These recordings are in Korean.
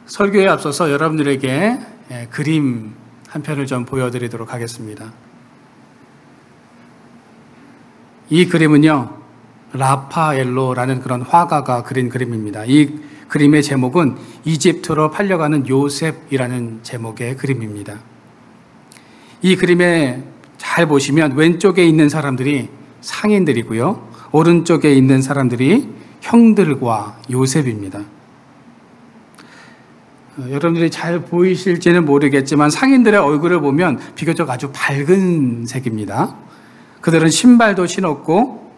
설교에 앞서서 여러분들에게 그림 한 편을 좀 보여드리도록 하겠습니다. 이 그림은요, 라파엘로라는 그런 화가가 그린 그림입니다. 이 그림의 제목은 이집트로 팔려가는 요셉이라는 제목의 그림입니다. 이 그림에 잘 보시면 왼쪽에 있는 사람들이 상인들이고요, 오른쪽에 있는 사람들이 형들과 요셉입니다. 여러분들이 잘 보이실지는 모르겠지만 상인들의 얼굴을 보면 비교적 아주 밝은 색입니다. 그들은 신발도 신었고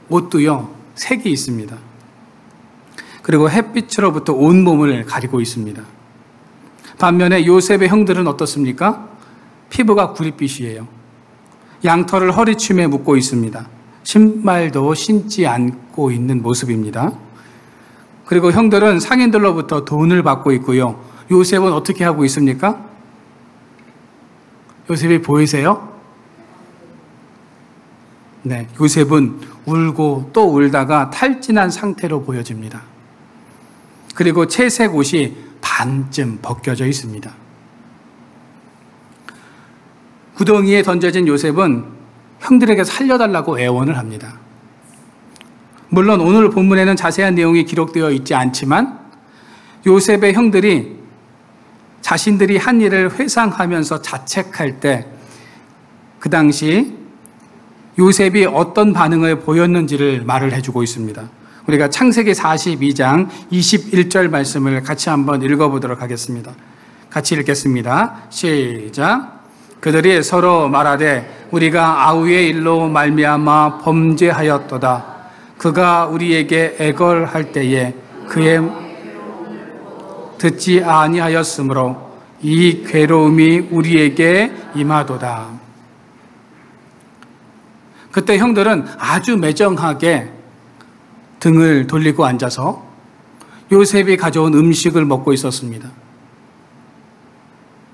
옷도요 색이 있습니다. 그리고 햇빛으로부터 온몸을 가리고 있습니다. 반면에 요셉의 형들은 어떻습니까? 피부가 구릿빛이에요. 양털을 허리춤에 묶고 있습니다. 신발도 신지 않고 있는 모습입니다. 그리고 형들은 상인들로부터 돈을 받고 있고요. 요셉은 어떻게 하고 있습니까? 요셉이 보이세요? 네, 요셉은 울고 또 울다가 탈진한 상태로 보여집니다. 그리고 채색 옷이 반쯤 벗겨져 있습니다. 구덩이에 던져진 요셉은 형들에게 살려달라고 애원을 합니다. 물론 오늘 본문에는 자세한 내용이 기록되어 있지 않지만 요셉의 형들이 자신들이 한 일을 회상하면서 자책할 때 그 당시 요셉이 어떤 반응을 보였는지를 말을 해주고 있습니다. 우리가 창세기 42장 21절 말씀을 같이 한번 읽어보도록 하겠습니다. 같이 읽겠습니다. 시작. 그들이 서로 말하되 우리가 아우의 일로 말미암아 범죄하였도다. 그가 우리에게 애걸할 때에 그의 듣지 아니하였으므로 이 괴로움이 우리에게 임하도다. 그때 형들은 아주 매정하게 등을 돌리고 앉아서 요셉이 가져온 음식을 먹고 있었습니다.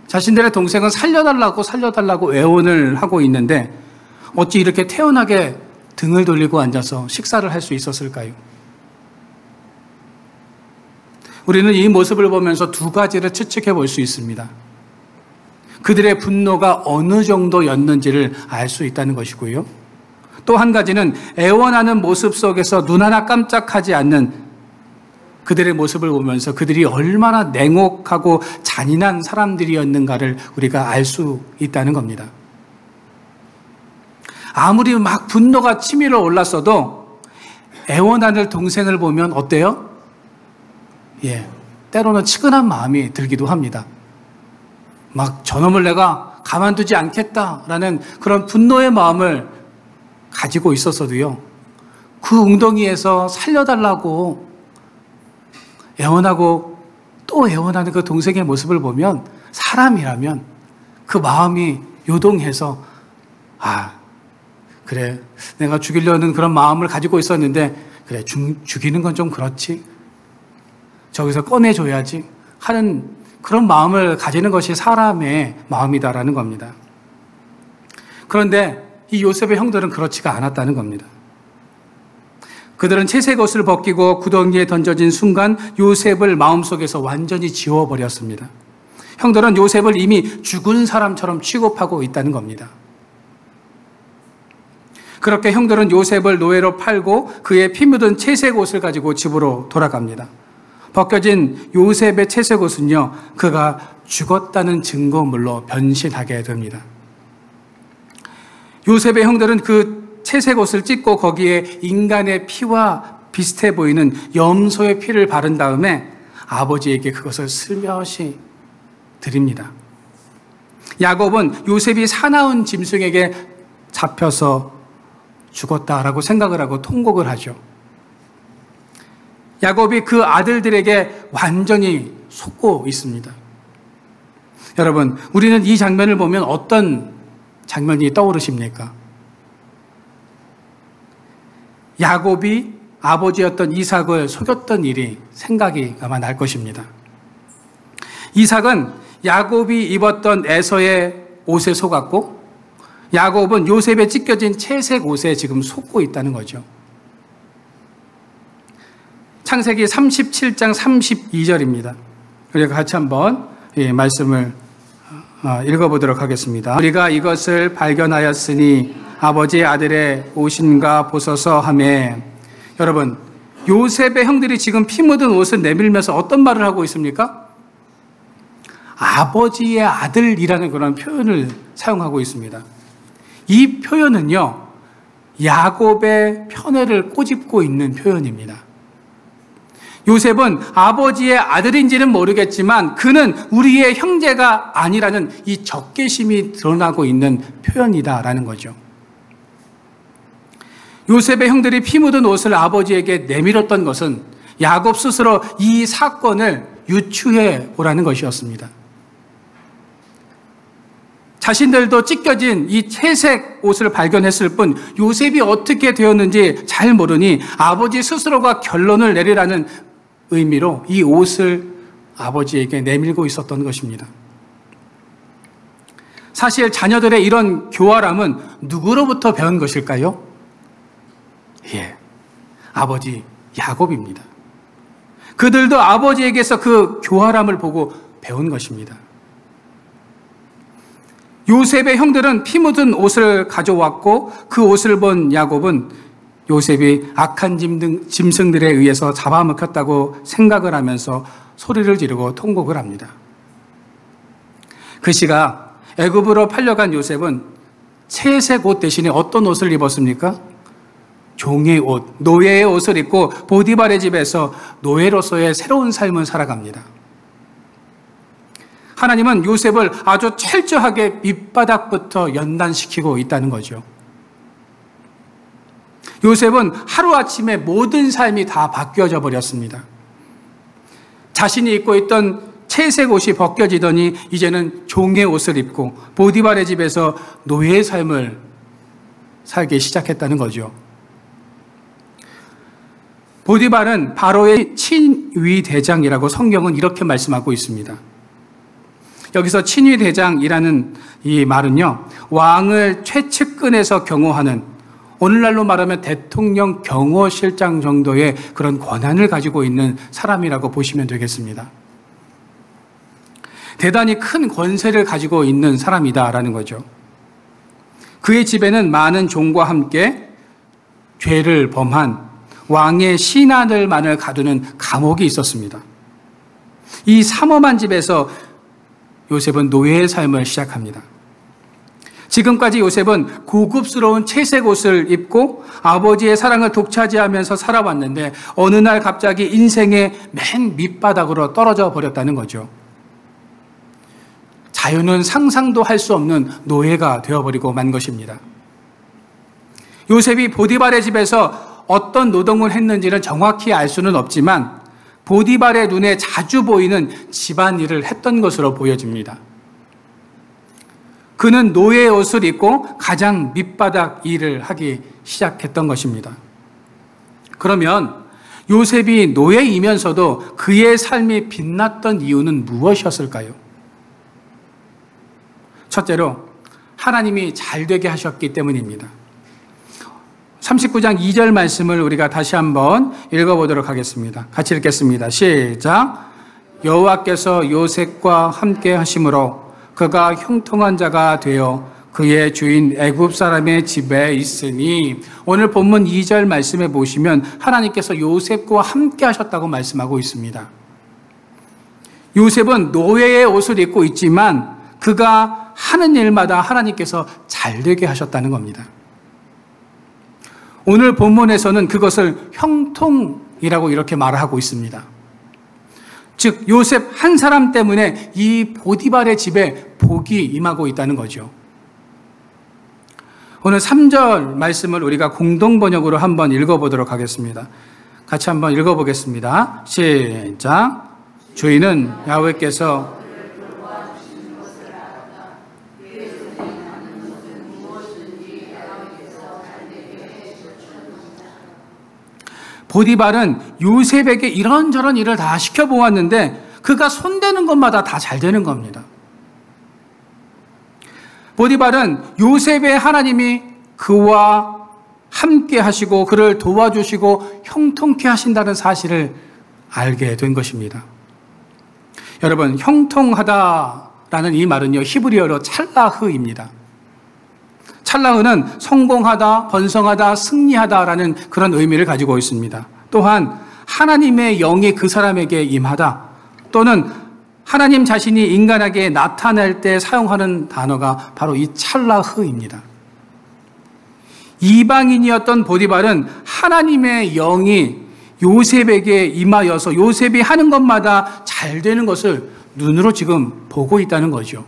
자신들의 동생은 살려달라고 애원을 하고 있는데 어찌 이렇게 태연하게 등을 돌리고 앉아서 식사를 할 수 있었을까요? 우리는 이 모습을 보면서 두 가지를 추측해 볼 수 있습니다. 그들의 분노가 어느 정도였는지를 알 수 있다는 것이고요. 또 한 가지는 애원하는 모습 속에서 눈 하나 깜짝하지 않는 그들의 모습을 보면서 그들이 얼마나 냉혹하고 잔인한 사람들이었는가를 우리가 알 수 있다는 겁니다. 아무리 막 분노가 치밀어 올랐어도 애원하는 동생을 보면 어때요? 때로는 측은한 마음이 들기도 합니다. 막 저놈을 내가 가만두지 않겠다라는 그런 분노의 마음을 가지고 있었어도요, 그 웅덩이에서 살려달라고 애원하고 또 애원하는 그 동생의 모습을 보면 사람이라면 그 마음이 요동해서 그래, 내가 죽이려는 그런 마음을 가지고 있었는데 그래, 죽이는 건 좀 그렇지, 저기서 꺼내줘야지 하는 그런 마음을 가지는 것이 사람의 마음이다라는 겁니다. 그런데 이 요셉의 형들은 그렇지가 않았다는 겁니다. 그들은 채색 옷을 벗기고 구덩이에 던져진 순간 요셉을 마음속에서 완전히 지워버렸습니다. 형들은 요셉을 이미 죽은 사람처럼 취급하고 있다는 겁니다. 그렇게 형들은 요셉을 노예로 팔고 그의 피 묻은 채색 옷을 가지고 집으로 돌아갑니다. 벗겨진 요셉의 채색 옷은요, 그가 죽었다는 증거물로 변신하게 됩니다. 요셉의 형들은 그 채색 옷을 찢고 거기에 인간의 피와 비슷해 보이는 염소의 피를 바른 다음에 아버지에게 그것을 슬며시 드립니다. 야곱은 요셉이 사나운 짐승에게 잡혀서 죽었다라고 생각을 하고 통곡을 하죠. 야곱이 그 아들들에게 완전히 속고 있습니다. 여러분, 우리는 이 장면을 보면 어떤 장면이 떠오르십니까? 야곱이 아버지였던 이삭을 속였던 일이 생각이 아마 날 것입니다. 이삭은 야곱이 입었던 에서의 옷에 속았고 야곱은 요셉에 찢겨진 채색 옷에 지금 속고 있다는 거죠. 창세기 37장 32절입니다. 우리가 같이 한번 말씀을 읽어보도록 하겠습니다. 우리가 이것을 발견하였으니 아버지의 아들의 옷인가 보소서 하매. 여러분, 요셉의 형들이 지금 피 묻은 옷을 내밀면서 어떤 말을 하고 있습니까? 아버지의 아들이라는 그런 표현을 사용하고 있습니다. 이 표현은요, 야곱의 편애를 꼬집고 있는 표현입니다. 요셉은 아버지의 아들인지는 모르겠지만 그는 우리의 형제가 아니라는 이 적개심이 드러나고 있는 표현이다라는 거죠. 요셉의 형들이 피 묻은 옷을 아버지에게 내밀었던 것은 야곱 스스로 이 사건을 유추해 보라는 것이었습니다. 자신들도 찢겨진 이 채색 옷을 발견했을 뿐 요셉이 어떻게 되었는지 잘 모르니 아버지 스스로가 결론을 내리라는 의미로 이 옷을 아버지에게 내밀고 있었던 것입니다. 사실 자녀들의 이런 교활함은 누구로부터 배운 것일까요? 아버지 야곱입니다. 그들도 아버지에게서 그 교활함을 보고 배운 것입니다. 요셉의 형들은 피 묻은 옷을 가져왔고 그 옷을 본 야곱은 요셉이 악한 짐승들에 의해서 잡아먹혔다고 생각을 하면서 소리를 지르고 통곡을 합니다. 그 시가 애굽으로 팔려간 요셉은 채색 옷 대신에 어떤 옷을 입었습니까? 종의 옷, 노예의 옷을 입고 보디발의 집에서 노예로서의 새로운 삶을 살아갑니다. 하나님은 요셉을 아주 철저하게 밑바닥부터 연단시키고 있다는 거죠. 요셉은 하루아침에 모든 삶이 다 바뀌어져 버렸습니다. 자신이 입고 있던 채색 옷이 벗겨지더니 이제는 종의 옷을 입고 보디발의 집에서 노예의 삶을 살기 시작했다는 거죠. 보디발은 바로의 친위 대장이라고 성경은 이렇게 말씀하고 있습니다. 여기서 친위 대장이라는 이 말은요, 왕을 최측근에서 경호하는, 오늘날로 말하면 대통령 경호실장 정도의 그런 권한을 가지고 있는 사람이라고 보시면 되겠습니다. 대단히 큰 권세를 가지고 있는 사람이다라는 거죠. 그의 집에는 많은 종과 함께 죄를 범한 왕의 신하들만을 가두는 감옥이 있었습니다. 이 삼엄한 집에서 요셉은 노예의 삶을 시작합니다. 지금까지 요셉은 고급스러운 채색 옷을 입고 아버지의 사랑을 독차지하면서 살아왔는데 어느 날 갑자기 인생의 맨 밑바닥으로 떨어져 버렸다는 거죠. 자유는 상상도 할 수 없는 노예가 되어버리고 만 것입니다. 요셉이 보디발의 집에서 어떤 노동을 했는지는 정확히 알 수는 없지만 보디발의 눈에 자주 보이는 집안일을 했던 것으로 보여집니다. 그는 노예의 옷을 입고 가장 밑바닥 일을 하기 시작했던 것입니다. 그러면 요셉이 노예이면서도 그의 삶이 빛났던 이유는 무엇이었을까요? 첫째로 하나님이 잘되게 하셨기 때문입니다. 39장 2절 말씀을 우리가 다시 한번 읽어보도록 하겠습니다. 같이 읽겠습니다. 시작. 여호와께서 요셉과 함께 하심으로 그가 형통한 자가 되어 그의 주인 애굽 사람의 집에 있으니, 오늘 본문 2절 말씀에 보시면 하나님께서 요셉과 함께 하셨다고 말씀하고 있습니다. 요셉은 노예의 옷을 입고 있지만 그가 하는 일마다 하나님께서 잘되게 하셨다는 겁니다. 오늘 본문에서는 그것을 형통이라고 이렇게 말하고 있습니다. 즉 요셉 한 사람 때문에 이 보디발의 집에 복이 임하고 있다는 거죠. 오늘 3절 말씀을 우리가 공동 번역으로 한번 읽어보도록 하겠습니다. 같이 한번 읽어보겠습니다. 시작. 주인은 야훼께서 보디발은 요셉에게 이런저런 일을 다 시켜보았는데 그가 손대는 것마다 다 잘 되는 겁니다. 보디발은 요셉의 하나님이 그와 함께 하시고 그를 도와주시고 형통케 하신다는 사실을 알게 된 것입니다. 여러분, 형통하다라는 이 말은요, 히브리어로 찰라흐입니다. 찰라흐는 성공하다, 번성하다, 승리하다라는 그런 의미를 가지고 있습니다. 또한 하나님의 영이 그 사람에게 임하다, 또는 하나님 자신이 인간에게 나타날 때 사용하는 단어가 바로 이 찰라흐입니다. 이방인이었던 보디발은 하나님의 영이 요셉에게 임하여서 요셉이 하는 것마다 잘 되는 것을 눈으로 지금 보고 있다는 거죠.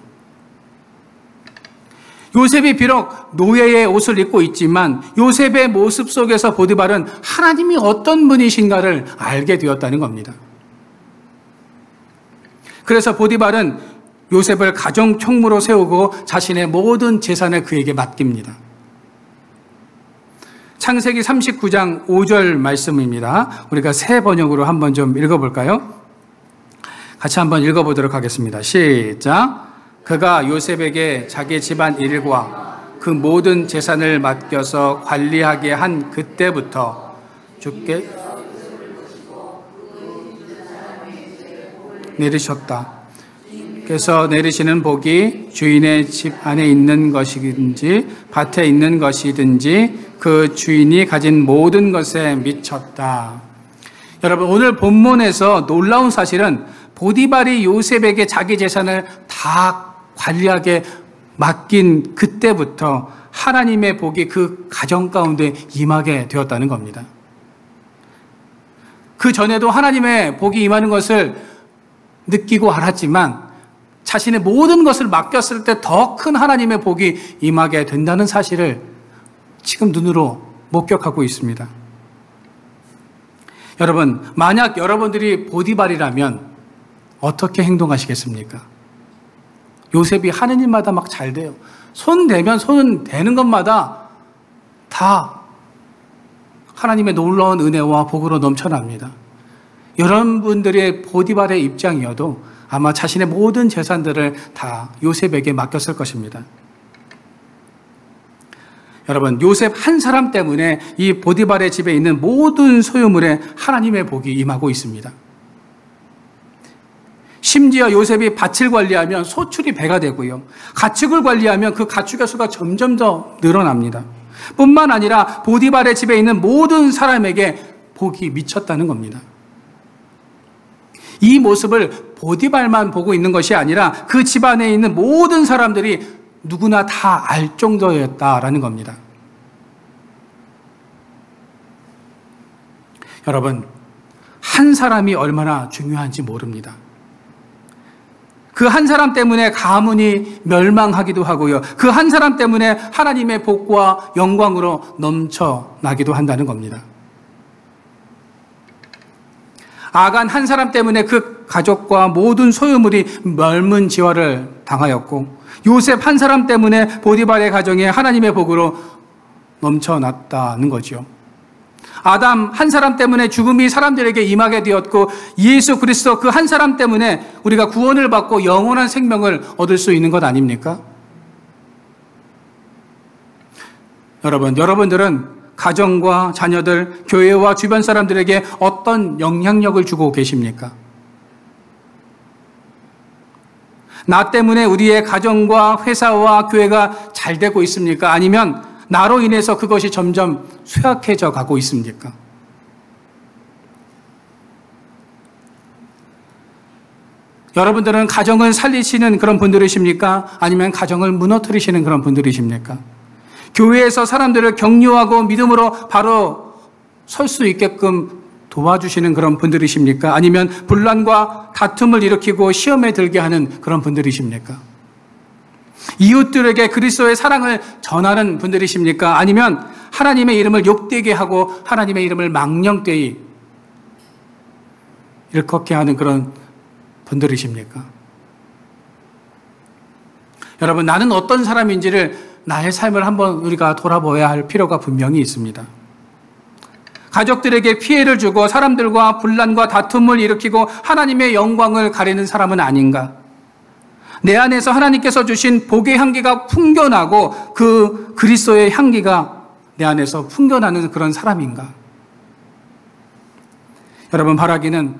요셉이 비록 노예의 옷을 입고 있지만 요셉의 모습 속에서 보디발은 하나님이 어떤 분이신가를 알게 되었다는 겁니다. 그래서 보디발은 요셉을 가정 총무로 세우고 자신의 모든 재산을 그에게 맡깁니다. 창세기 39장 5절 말씀입니다. 우리가 새 번역으로 한번 좀 읽어볼까요? 같이 한번 읽어보도록 하겠습니다. 시작. 그가 요셉에게 자기 집안 일과 그 모든 재산을 맡겨서 관리하게 한 그때부터 주께 내리셨다. 그래서 내리시는 복이 주인의 집 안에 있는 것이든지 밭에 있는 것이든지 그 주인이 가진 모든 것에 미쳤다. 여러분, 오늘 본문에서 놀라운 사실은 보디발이 요셉에게 자기 재산을 다 관리하게 맡긴 그때부터 하나님의 복이 그 가정 가운데 임하게 되었다는 겁니다. 그 전에도 하나님의 복이 임하는 것을 느끼고 알았지만 자신의 모든 것을 맡겼을 때 더 큰 하나님의 복이 임하게 된다는 사실을 지금 눈으로 목격하고 있습니다. 여러분, 만약 여러분들이 보디발이라면 어떻게 행동하시겠습니까? 요셉이 하는 일마다 막 잘 돼요. 손 대면 손 대는 것마다 다 하나님의 놀라운 은혜와 복으로 넘쳐납니다. 여러분들의 보디발의 입장이어도 아마 자신의 모든 재산들을 다 요셉에게 맡겼을 것입니다. 여러분, 요셉 한 사람 때문에 이 보디발의 집에 있는 모든 소유물에 하나님의 복이 임하고 있습니다. 심지어 요셉이 밭을 관리하면 소출이 배가 되고요. 가축을 관리하면 그 가축의 수가 점점 더 늘어납니다. 뿐만 아니라 보디발의 집에 있는 모든 사람에게 복이 미쳤다는 겁니다. 이 모습을 보디발만 보고 있는 것이 아니라 그 집안에 있는 모든 사람들이 누구나 다 알 정도였다라는 겁니다. 여러분, 한 사람이 얼마나 중요한지 모릅니다. 그 한 사람 때문에 가문이 멸망하기도 하고요. 그 한 사람 때문에 하나님의 복과 영광으로 넘쳐나기도 한다는 겁니다. 아간 한 사람 때문에 그 가족과 모든 소유물이 멸문지화를 당하였고, 요셉 한 사람 때문에 보디발의 가정에 하나님의 복으로 넘쳐났다는 거죠. 아담 한 사람 때문에 죽음이 사람들에게 임하게 되었고, 예수 그리스도 그 한 사람 때문에 우리가 구원을 받고 영원한 생명을 얻을 수 있는 것 아닙니까? 여러분들은 가정과 자녀들, 교회와 주변 사람들에게 어떤 영향력을 주고 계십니까? 나 때문에 우리의 가정과 회사와 교회가 잘 되고 있습니까? 아니면 나로 인해서 그것이 점점 쇠약해져 가고 있습니까? 여러분들은 가정을 살리시는 그런 분들이십니까? 아니면 가정을 무너뜨리시는 그런 분들이십니까? 교회에서 사람들을 격려하고 믿음으로 바로 설 수 있게끔 도와주시는 그런 분들이십니까? 아니면 분란과 다툼을 일으키고 시험에 들게 하는 그런 분들이십니까? 이웃들에게 그리스도의 사랑을 전하는 분들이십니까? 아니면 하나님의 이름을 욕되게 하고 하나님의 이름을 망령되이 일컫게 하는 그런 분들이십니까? 여러분, 나는 어떤 사람인지를 나의 삶을 한번 우리가 돌아보아야 할 필요가 분명히 있습니다. 가족들에게 피해를 주고 사람들과 분란과 다툼을 일으키고 하나님의 영광을 가리는 사람은 아닌가? 내 안에서 하나님께서 주신 복의 향기가 풍겨나고 그 그리스도의 향기가 내 안에서 풍겨나는 그런 사람인가? 여러분, 바라기는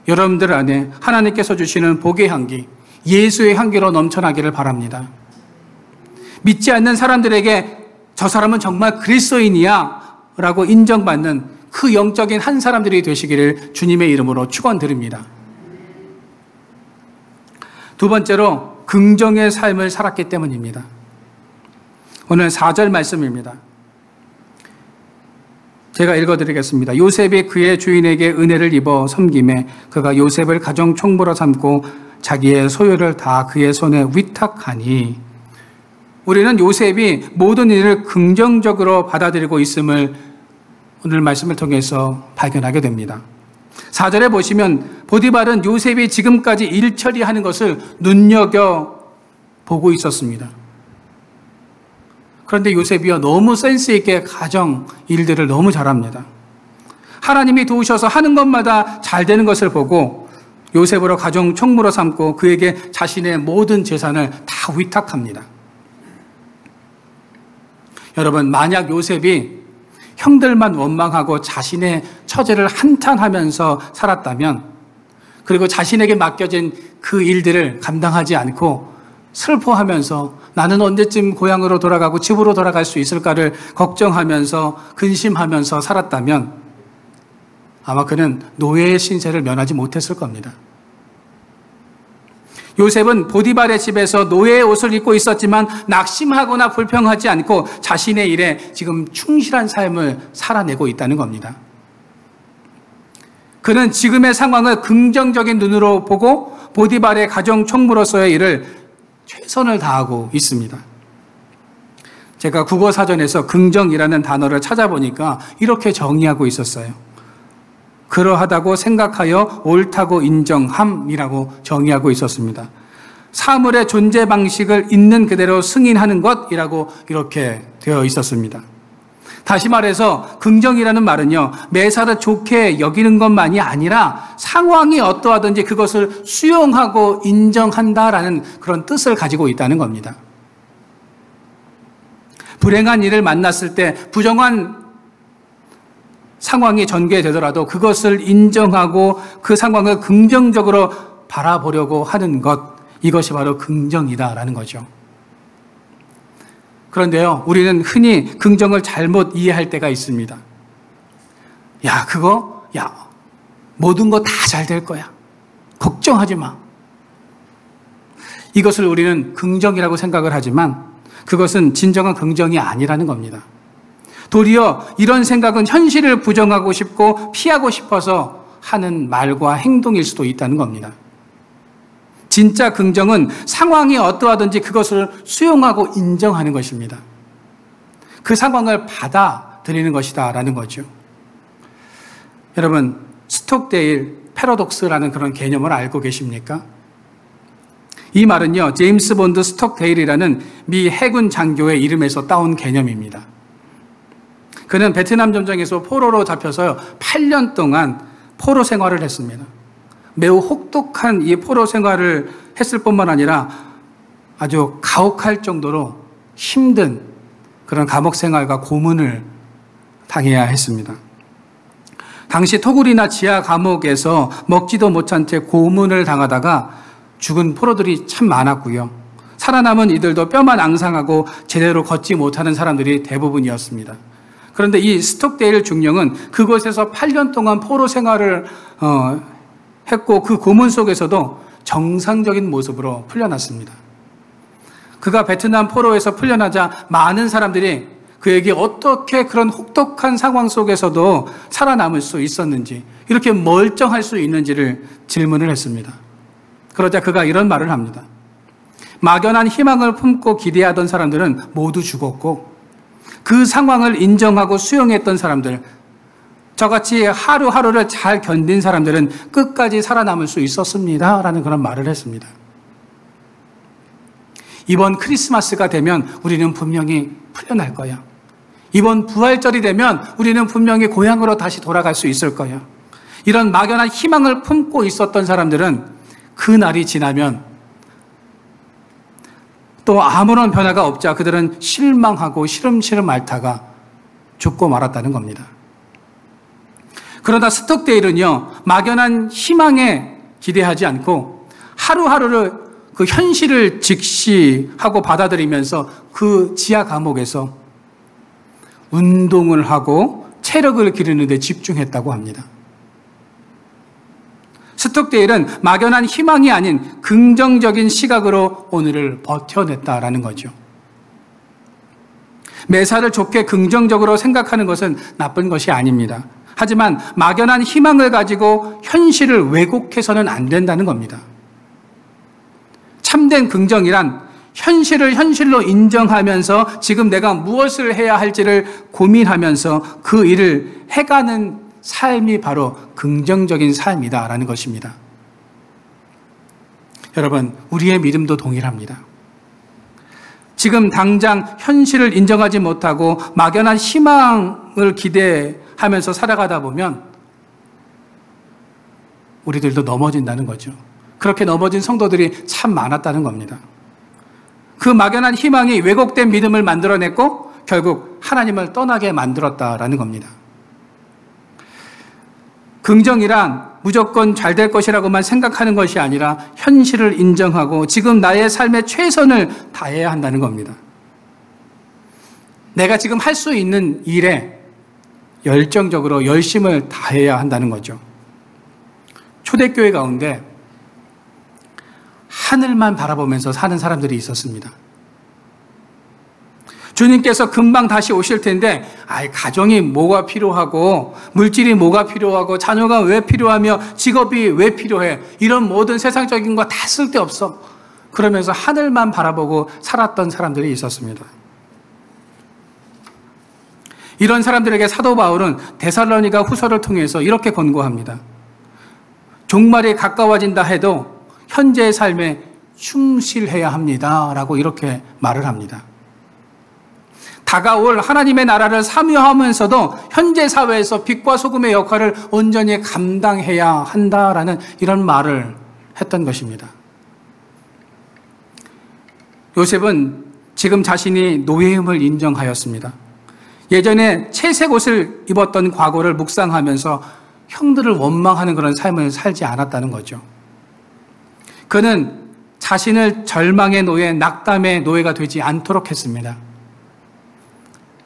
여러분들 안에 하나님께서 주시는 복의 향기, 예수의 향기로 넘쳐나기를 바랍니다. 믿지 않는 사람들에게 저 사람은 정말 그리스도인이야 라고 인정받는 그 영적인 한 사람들이 되시기를 주님의 이름으로 축원드립니다. 두 번째로 긍정의 삶을 살았기 때문입니다. 오늘 4절 말씀입니다. 제가 읽어드리겠습니다. 요셉이 그의 주인에게 은혜를 입어 섬김에 그가 요셉을 가정 총무로 삼고 자기의 소유를 다 그의 손에 위탁하니. 우리는 요셉이 모든 일을 긍정적으로 받아들이고 있음을 오늘 말씀을 통해서 발견하게 됩니다. 4절에 보시면 보디발은 요셉이 지금까지 일 처리하는 것을 눈여겨보고 있었습니다. 그런데 요셉이요, 너무 센스 있게 가정 일들을 너무 잘합니다. 하나님이 도우셔서 하는 것마다 잘 되는 것을 보고 요셉으로 가정 총무로 삼고 그에게 자신의 모든 재산을 다 위탁합니다. 여러분, 만약 요셉이 형들만 원망하고 자신의 처제를 한탄하면서 살았다면, 그리고 자신에게 맡겨진 그 일들을 감당하지 않고 슬퍼하면서 나는 언제쯤 고향으로 돌아가고 집으로 돌아갈 수 있을까를 걱정하면서 근심하면서 살았다면 아마 그는 노예의 신세를 면하지 못했을 겁니다. 요셉은 보디발의 집에서 노예의 옷을 입고 있었지만 낙심하거나 불평하지 않고 자신의 일에 지금 충실한 삶을 살아내고 있다는 겁니다. 그는 지금의 상황을 긍정적인 눈으로 보고 보디발의 가정 총무로서의 일을 최선을 다하고 있습니다. 제가 국어사전에서 긍정이라는 단어를 찾아보니까 이렇게 정의하고 있었어요. 그러하다고 생각하여 옳다고 인정함이라고 정의하고 있었습니다. 사물의 존재 방식을 있는 그대로 승인하는 것이라고 이렇게 되어 있었습니다. 다시 말해서 긍정이라는 말은요, 매사를 좋게 여기는 것만이 아니라 상황이 어떠하든지 그것을 수용하고 인정한다라는 그런 뜻을 가지고 있다는 겁니다. 불행한 일을 만났을 때 부정한 상황이 전개되더라도 그것을 인정하고 그 상황을 긍정적으로 바라보려고 하는 것, 이것이 바로 긍정이다라는 거죠. 그런데요, 우리는 흔히 긍정을 잘못 이해할 때가 있습니다. 모든 거 다 잘 될 거야. 걱정하지 마. 이것을 우리는 긍정이라고 생각을 하지만 그것은 진정한 긍정이 아니라는 겁니다. 도리어 이런 생각은 현실을 부정하고 싶고 피하고 싶어서 하는 말과 행동일 수도 있다는 겁니다. 진짜 긍정은 상황이 어떠하든지 그것을 수용하고 인정하는 것입니다. 그 상황을 받아들이는 것이다라는 거죠. 여러분, 스톡데일 패러독스라는 그런 개념을 알고 계십니까? 이 말은요, 제임스 본드 스톡데일이라는 미 해군 장교의 이름에서 따온 개념입니다. 그는 베트남 전쟁에서 포로로 잡혀서 8년 동안 포로 생활을 했습니다. 매우 혹독한 이 포로 생활을 했을 뿐만 아니라 아주 가혹할 정도로 힘든 그런 감옥 생활과 고문을 당해야 했습니다. 당시 토굴이나 지하 감옥에서 먹지도 못한 채 고문을 당하다가 죽은 포로들이 참 많았고요. 살아남은 이들도 뼈만 앙상하고 제대로 걷지 못하는 사람들이 대부분이었습니다. 그런데 이 스톡데일 중령은 그곳에서 8년 동안 포로 생활을 했고 그 고문 속에서도 정상적인 모습으로 풀려났습니다. 그가 베트남 포로에서 풀려나자 많은 사람들이 그에게 어떻게 그런 혹독한 상황 속에서도 살아남을 수 있었는지, 이렇게 멀쩡할 수 있는지를 질문을 했습니다. 그러자 그가 이런 말을 합니다. 막연한 희망을 품고 기대하던 사람들은 모두 죽었고 그 상황을 인정하고 수용했던 사람들, 저같이 하루하루를 잘 견딘 사람들은 끝까지 살아남을 수 있었습니다. 라는 그런 말을 했습니다. 이번 크리스마스가 되면 우리는 분명히 풀려날 거야. 이번 부활절이 되면 우리는 분명히 고향으로 다시 돌아갈 수 있을 거야. 이런 막연한 희망을 품고 있었던 사람들은 그 날이 지나면 또 아무런 변화가 없자 그들은 실망하고 시름시름 앓다가 죽고 말았다는 겁니다. 그러나 스톡데일은요, 막연한 희망에 기대하지 않고 하루하루를 그 현실을 직시하고 받아들이면서 그 지하 감옥에서 운동을 하고 체력을 기르는 데 집중했다고 합니다. 스톡데일은 막연한 희망이 아닌 긍정적인 시각으로 오늘을 버텨냈다라는 거죠. 매사를 좋게 긍정적으로 생각하는 것은 나쁜 것이 아닙니다. 하지만 막연한 희망을 가지고 현실을 왜곡해서는 안 된다는 겁니다. 참된 긍정이란 현실을 현실로 인정하면서 지금 내가 무엇을 해야 할지를 고민하면서 그 일을 해가는 삶이 바로 긍정적인 삶이다라는 것입니다. 여러분, 우리의 믿음도 동일합니다. 지금 당장 현실을 인정하지 못하고 막연한 희망을 기대하면서 살아가다 보면 우리들도 넘어진다는 거죠. 그렇게 넘어진 성도들이 참 많았다는 겁니다. 그 막연한 희망이 왜곡된 믿음을 만들어냈고 결국 하나님을 떠나게 만들었다라는 겁니다. 긍정이란 무조건 잘 될 것이라고만 생각하는 것이 아니라 현실을 인정하고 지금 나의 삶의 최선을 다해야 한다는 겁니다. 내가 지금 할 수 있는 일에 열정적으로 열심을 다해야 한다는 거죠. 초대교회 가운데 하늘만 바라보면서 사는 사람들이 있었습니다. 주님께서 금방 다시 오실 텐데 가정이 뭐가 필요하고 물질이 뭐가 필요하고 자녀가 왜 필요하며 직업이 왜 필요해, 이런 모든 세상적인 거 다 쓸데없어, 그러면서 하늘만 바라보고 살았던 사람들이 있었습니다. 이런 사람들에게 사도 바울은 데살로니가 후서를 통해서 이렇게 권고합니다. 종말이 가까워진다 해도 현재의 삶에 충실해야 합니다 라고 이렇게 말을 합니다. 다가올 하나님의 나라를 사모하면서도 현재 사회에서 빛과 소금의 역할을 온전히 감당해야 한다라는 이런 말을 했던 것입니다. 요셉은 지금 자신이 노예임을 인정하였습니다. 예전에 채색 옷을 입었던 과거를 묵상하면서 형들을 원망하는 그런 삶을 살지 않았다는 거죠. 그는 자신을 절망의 노예, 낙담의 노예가 되지 않도록 했습니다.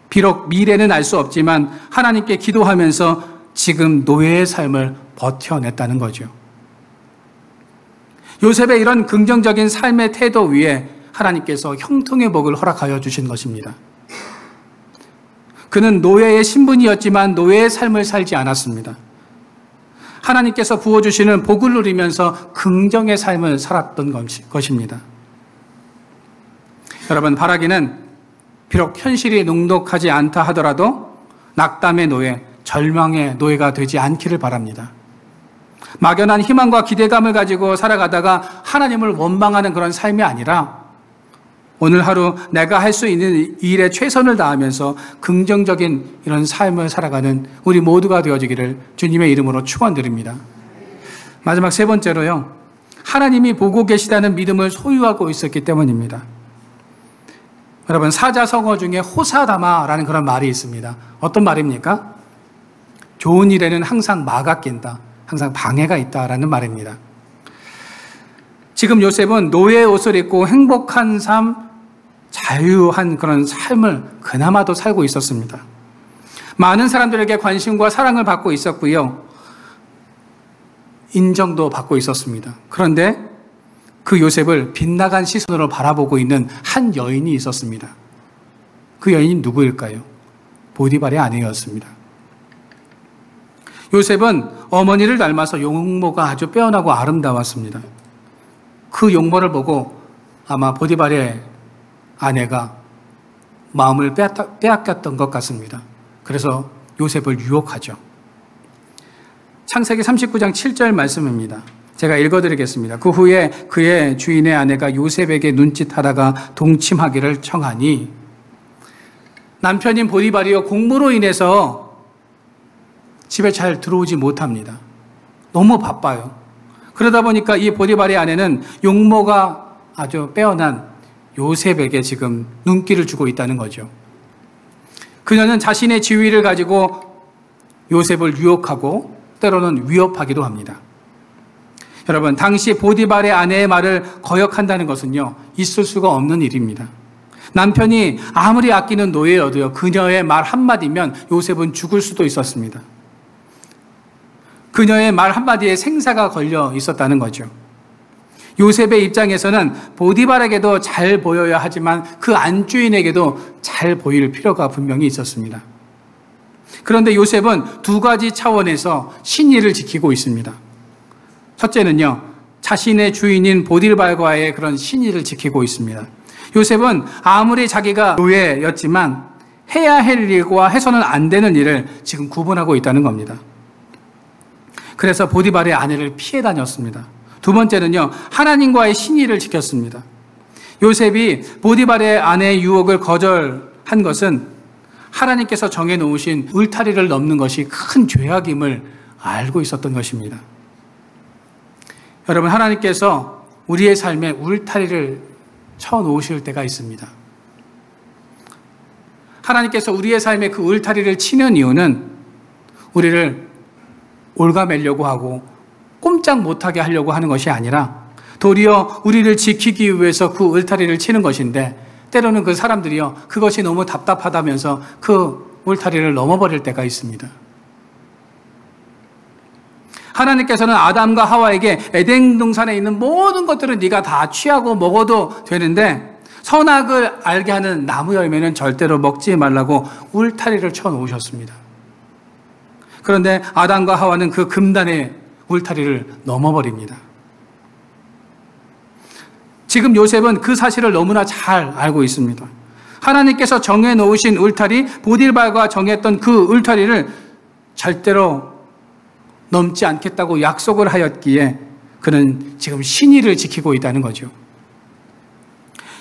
비록 미래는 알 수 없지만 하나님께 기도하면서 지금 노예의 삶을 버텨냈다는 거죠. 요셉의 이런 긍정적인 삶의 태도 위에 하나님께서 형통의 복을 허락하여 주신 것입니다. 그는 노예의 신분이었지만 노예의 삶을 살지 않았습니다. 하나님께서 부어주시는 복을 누리면서 긍정의 삶을 살았던 것입니다. 여러분, 바라기는 비록 현실이 녹록하지 않다 하더라도 낙담의 노예, 절망의 노예가 되지 않기를 바랍니다. 막연한 희망과 기대감을 가지고 살아가다가 하나님을 원망하는 그런 삶이 아니라 오늘 하루 내가 할 수 있는 일에 최선을 다하면서 긍정적인 이런 삶을 살아가는 우리 모두가 되어지기를 주님의 이름으로 축원드립니다. 마지막 세 번째로요, 하나님이 보고 계시다는 믿음을 소유하고 있었기 때문입니다. 여러분, 사자성어 중에 호사다마라는 그런 말이 있습니다. 어떤 말입니까? 좋은 일에는 항상 마가 낀다, 항상 방해가 있다라는 말입니다. 지금 요셉은 노예의 옷을 입고 행복한 삶, 자유한 그런 삶을 그나마도 살고 있었습니다. 많은 사람들에게 관심과 사랑을 받고 있었고요, 인정도 받고 있었습니다. 그런데 그 요셉을 빗나간 시선으로 바라보고 있는 한 여인이 있었습니다. 그 여인이 누구일까요? 보디발의 아내였습니다. 요셉은 어머니를 닮아서 용모가 아주 빼어나고 아름다웠습니다. 그 용모를 보고 아마 보디발의 아내가 마음을 빼앗겼던 것 같습니다. 그래서 요셉을 유혹하죠. 창세기 39장 7절 말씀입니다. 제가 읽어드리겠습니다. 그 후에 그의 주인의 아내가 요셉에게 눈짓하다가 동침하기를 청하니, 남편인 보디발이요, 공무로 인해서 집에 잘 들어오지 못합니다. 너무 바빠요. 그러다 보니까 이 보디발의 아내는 용모가 아주 빼어난 요셉에게 지금 눈길을 주고 있다는 거죠. 그녀는 자신의 지위를 가지고 요셉을 유혹하고 때로는 위협하기도 합니다. 여러분, 당시 보디발의 아내의 말을 거역한다는 것은요, 있을 수가 없는 일입니다. 남편이 아무리 아끼는 노예여도요, 그녀의 말 한마디면 요셉은 죽을 수도 있었습니다. 그녀의 말 한마디에 생사가 걸려 있었다는 거죠. 요셉의 입장에서는 보디발에게도 잘 보여야 하지만 그 안주인에게도 잘 보일 필요가 분명히 있었습니다. 그런데 요셉은 두 가지 차원에서 신의를 지키고 있습니다. 첫째는요, 자신의 주인인 보디발과의 그런 신의를 지키고 있습니다. 요셉은 아무리 자기가 노예였지만 해야 할 일과 해서는 안 되는 일을 지금 구분하고 있다는 겁니다. 그래서 보디발의 아내를 피해 다녔습니다. 두 번째는요, 하나님과의 신의를 지켰습니다. 요셉이 보디발의 아내의 유혹을 거절한 것은 하나님께서 정해놓으신 울타리를 넘는 것이 큰 죄악임을 알고 있었던 것입니다. 여러분, 하나님께서 우리의 삶에 울타리를 쳐놓으실 때가 있습니다. 하나님께서 우리의 삶에 그 울타리를 치는 이유는 우리를 올가매려고 하고 꼼짝 못하게 하려고 하는 것이 아니라 도리어 우리를 지키기 위해서 그 울타리를 치는 것인데, 때로는 그 사람들이요, 그것이 너무 답답하다면서 그 울타리를 넘어버릴 때가 있습니다. 하나님께서는 아담과 하와에게 에덴 동산에 있는 모든 것들은 네가 다 취하고 먹어도 되는데 선악을 알게 하는 나무 열매는 절대로 먹지 말라고 울타리를 쳐놓으셨습니다. 그런데 아담과 하와는 그 금단의 울타리를 넘어버립니다. 지금 요셉은 그 사실을 너무나 잘 알고 있습니다. 하나님께서 정해놓으신 울타리, 보디발과 정했던 그 울타리를 절대로 넘지 않겠다고 약속을 하였기에 그는 지금 신의를 지키고 있다는 거죠.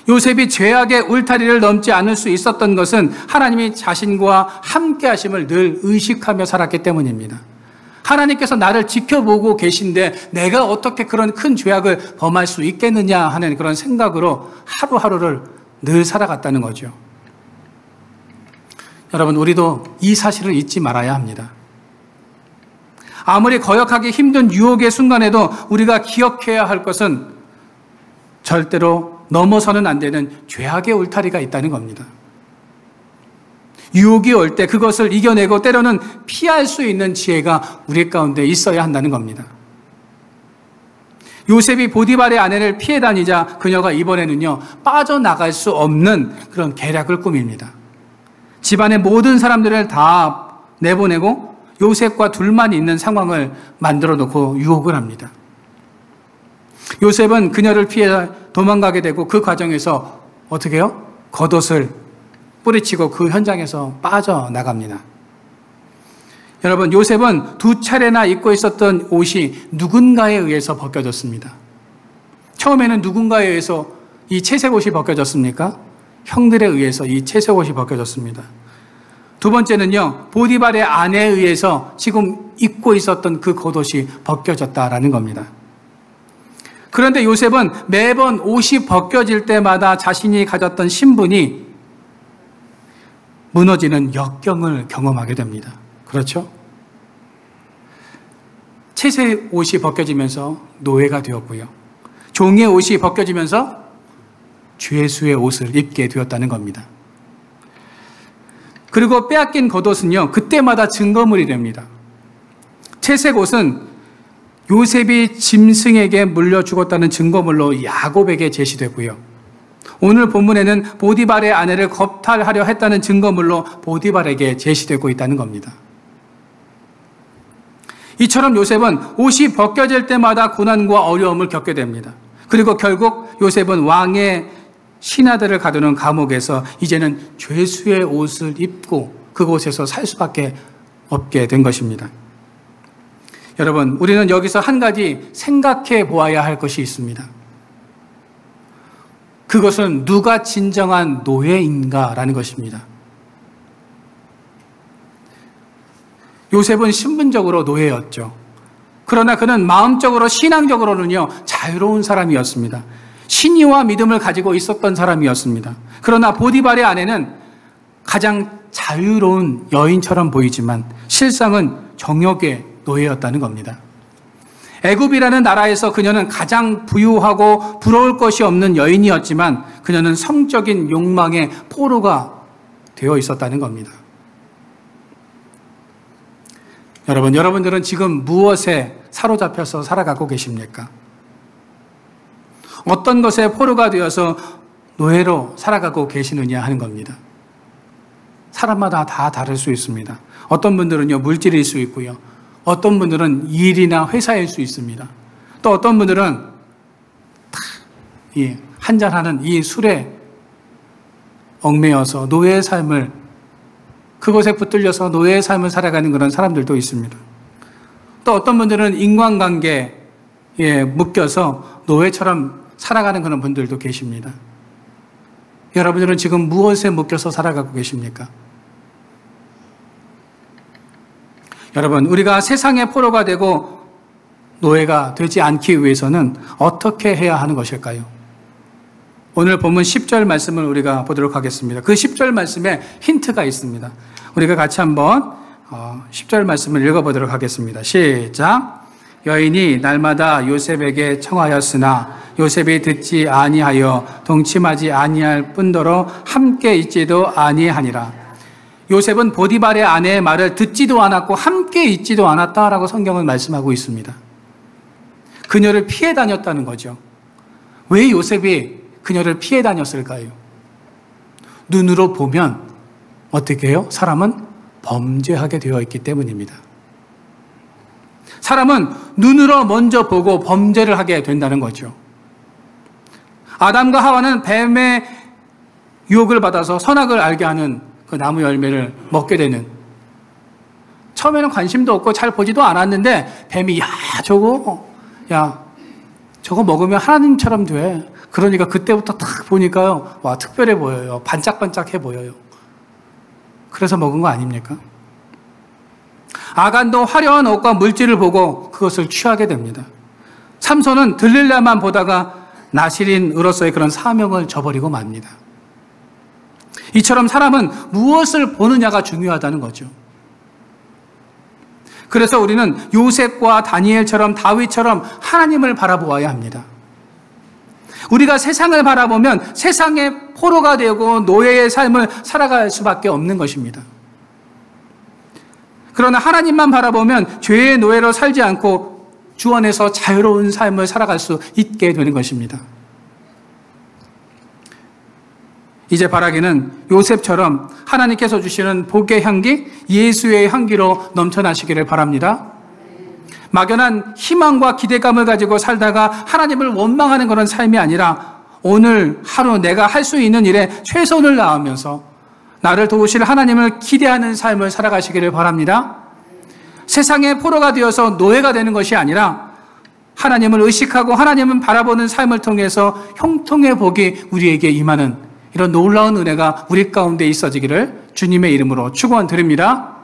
요셉이 죄악의 울타리를 넘지 않을 수 있었던 것은 하나님이 자신과 함께 하심을 늘 의식하며 살았기 때문입니다. 하나님께서 나를 지켜보고 계신데 내가 어떻게 그런 큰 죄악을 범할 수 있겠느냐 하는 그런 생각으로 하루하루를 늘 살아갔다는 거죠. 여러분, 우리도 이 사실을 잊지 말아야 합니다. 아무리 거역하기 힘든 유혹의 순간에도 우리가 기억해야 할 것은 절대로 넘어서는 안 되는 죄악의 울타리가 있다는 겁니다. 유혹이 올 때 그것을 이겨내고 때로는 피할 수 있는 지혜가 우리 가운데 있어야 한다는 겁니다. 요셉이 보디발의 아내를 피해 다니자 그녀가 이번에는요, 빠져나갈 수 없는 그런 계략을 꾸밉니다. 집안의 모든 사람들을 다 내보내고 요셉과 둘만 있는 상황을 만들어 놓고 유혹을 합니다. 요셉은 그녀를 피해 도망가게 되고 그 과정에서 어떻게 해요? 겉옷을 뿌리치고 그 현장에서 빠져나갑니다. 여러분, 요셉은 두 차례나 입고 있었던 옷이 누군가에 의해서 벗겨졌습니다. 처음에는 누군가에 의해서 이 채색 옷이 벗겨졌습니까? 형들에 의해서 이 채색 옷이 벗겨졌습니다. 두 번째는요, 보디발의 아내에 의해서 지금 입고 있었던 그 겉옷이 벗겨졌다라는 겁니다. 그런데 요셉은 매번 옷이 벗겨질 때마다 자신이 가졌던 신분이 무너지는 역경을 경험하게 됩니다. 그렇죠? 채색 옷이 벗겨지면서 노예가 되었고요. 종의 옷이 벗겨지면서 죄수의 옷을 입게 되었다는 겁니다. 그리고 빼앗긴 겉옷은요, 그때마다 증거물이 됩니다. 채색 옷은 요셉이 짐승에게 물려 죽었다는 증거물로 야곱에게 제시되고요. 오늘 본문에는 보디발의 아내를 겁탈하려 했다는 증거물로 보디발에게 제시되고 있다는 겁니다. 이처럼 요셉은 옷이 벗겨질 때마다 고난과 어려움을 겪게 됩니다. 그리고 결국 요셉은 왕의 신하들을 가두는 감옥에서 이제는 죄수의 옷을 입고 그곳에서 살 수밖에 없게 된 것입니다. 여러분, 우리는 여기서 한 가지 생각해 보아야 할 것이 있습니다. 그것은 누가 진정한 노예인가라는 것입니다. 요셉은 신분적으로 노예였죠. 그러나 그는 마음적으로, 신앙적으로는요, 자유로운 사람이었습니다. 신의와 믿음을 가지고 있었던 사람이었습니다. 그러나 보디발의 아내는 가장 자유로운 여인처럼 보이지만 실상은 정욕의 노예였다는 겁니다. 애굽이라는 나라에서 그녀는 가장 부유하고 부러울 것이 없는 여인이었지만 그녀는 성적인 욕망의 포로가 되어 있었다는 겁니다. 여러분들은 지금 무엇에 사로잡혀서 살아가고 계십니까? 어떤 것에 포로가 되어서 노예로 살아가고 계시느냐 하는 겁니다. 사람마다 다 다를 수 있습니다. 어떤 분들은요, 물질일 수 있고요. 어떤 분들은 일이나 회사일 수 있습니다. 또 어떤 분들은 한잔하는 이 술에 얽매여서 노예의 삶을, 그것에 붙들려서 노예의 삶을 살아가는 그런 사람들도 있습니다. 또 어떤 분들은 인간관계에 묶여서 노예처럼 살아가는 그런 분들도 계십니다. 여러분들은 지금 무엇에 묶여서 살아가고 계십니까? 여러분, 우리가 세상의 포로가 되고 노예가 되지 않기 위해서는 어떻게 해야 하는 것일까요? 오늘 본문 10절 말씀을 우리가 보도록 하겠습니다. 그 10절 말씀에 힌트가 있습니다. 우리가 같이 한번 10절 말씀을 읽어보도록 하겠습니다. 시작. 여인이 날마다 요셉에게 청하였으나 요셉이 듣지 아니하여 동침하지 아니할 뿐더러 함께 있지도 아니하니라. 요셉은 보디발의 아내의 말을 듣지도 않았고 함께 있지도 않았다라고 성경은 말씀하고 있습니다. 그녀를 피해 다녔다는 거죠. 왜 요셉이 그녀를 피해 다녔을까요? 눈으로 보면 어떻게 해요? 사람은 범죄하게 되어 있기 때문입니다. 사람은 눈으로 먼저 보고 범죄를 하게 된다는 거죠. 아담과 하와는 뱀의 유혹을 받아서 선악을 알게 하는 그 나무 열매를 먹게 되는, 처음에는 관심도 없고 잘 보지도 않았는데 뱀이 저거 먹으면 하나님처럼 돼. 그러니까 그때부터 딱 보니까요, 와, 특별해 보여요. 반짝반짝해 보여요. 그래서 먹은 거 아닙니까? 아간도 화려한 옷과 물질을 보고 그것을 취하게 됩니다. 삼손은 들릴라만 보다가 나실인으로서의 그런 사명을 저버리고 맙니다. 이처럼 사람은 무엇을 보느냐가 중요하다는 거죠. 그래서 우리는 요셉과 다니엘처럼 다윗처럼 하나님을 바라보아야 합니다. 우리가 세상을 바라보면 세상의 포로가 되고 노예의 삶을 살아갈 수밖에 없는 것입니다. 그러나 하나님만 바라보면 죄의 노예로 살지 않고 주 안에서 자유로운 삶을 살아갈 수 있게 되는 것입니다. 이제 바라기는 요셉처럼 하나님께서 주시는 복의 향기, 예수의 향기로 넘쳐나시기를 바랍니다. 막연한 희망과 기대감을 가지고 살다가 하나님을 원망하는 그런 삶이 아니라 오늘 하루 내가 할 수 있는 일에 최선을 다하면서 나를 도우실 하나님을 기대하는 삶을 살아가시기를 바랍니다. 세상의 포로가 되어서 노예가 되는 것이 아니라 하나님을 의식하고 하나님을 바라보는 삶을 통해서 형통의 복이 우리에게 임하는 이런 놀라운 은혜가 우리 가운데 있어지기를 주님의 이름으로 축원드립니다.